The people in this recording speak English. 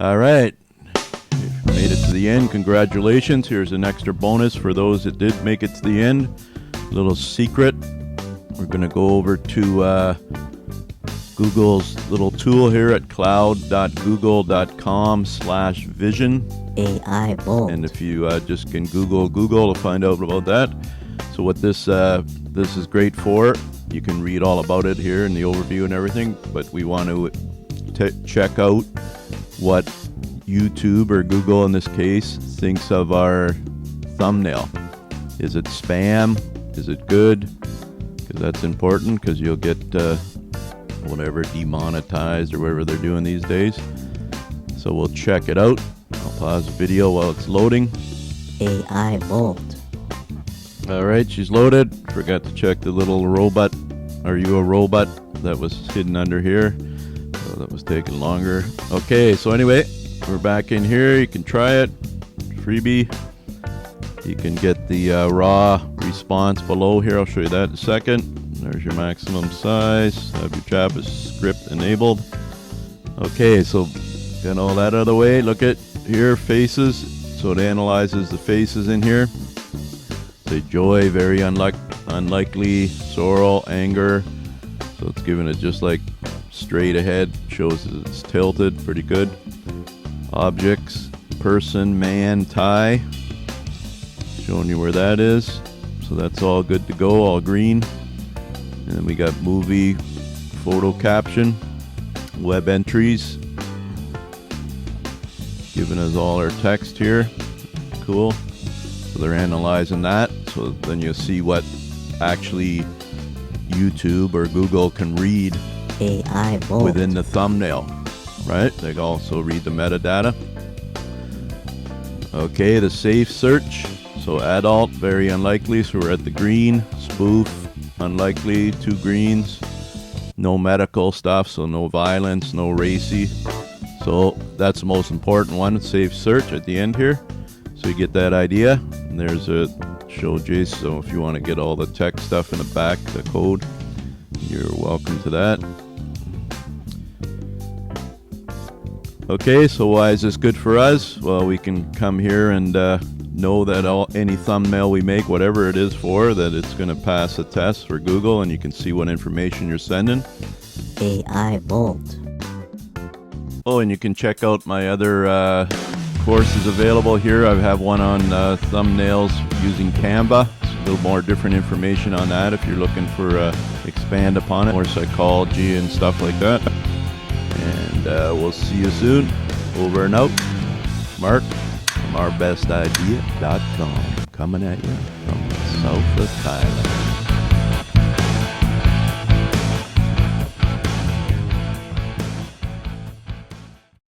All right. If you made it to the end, congratulations. Here's an extra bonus for those that did make it to the end. Little secret. We're going to go over to Google's little tool here at cloud.google.com/vision. AI Bolt. And if you just can Google to find out about that. So what this is great for, you can read all about it here in the overview and everything, but we want to check out what YouTube, or Google in this case, thinks of our thumbnail. Is it spam? Is it good? Because that's important, because you'll get whatever demonetized or whatever they're doing these days. So we'll check it out. I'll pause the video while it's loading. AI Bolt. All right, she's loaded. Forgot to check the little robot. Are you a robot? That was hidden under here. So that was taking longer. Okay, so anyway, we're back in here. You can try it. Freebie. You can get the raw response below here. I'll show you that in a second. There's your maximum size. Have your JavaScript enabled. Okay, so got all that out of the way. Look at here, faces. So it analyzes the faces in here. Say joy, very unlikely, sorrow, anger. So it's giving it just like straight ahead. Shows that it's tilted. Pretty good. Objects, person, man, tie. Showing you where that is. So that's all good to go, all green. And then we got movie, photo caption, web entries. Giving us all our text here. Cool. So they're analyzing that. So then you'll see what actually YouTube or Google can read AI Bolt. within the thumbnail. Right? They can also read the metadata. Okay, the safe search. So adult, very unlikely. So we're at the green. Spoof, unlikely, 2 greens. No medical stuff, so no violence, no racy. So that's the most important one. Safe search at the end here. So you get that idea. And there's a show Jace. So if you want to get all the tech stuff in the back, the code, you're welcome to that. Okay, so why is this good for us? Well, we can come here and know that any thumbnail we make, whatever it is for, that it's going to pass a test for Google, and you can see what information you're sending. AI Bolt. Oh, and you can check out my other courses available here. I have one on thumbnails using Canva. It's a little more different information on that if you're looking for expand upon it, more psychology and stuff like that. And we'll see you soon. Over and out. Mark from ourbestidea.com, coming at you from the south of Thailand.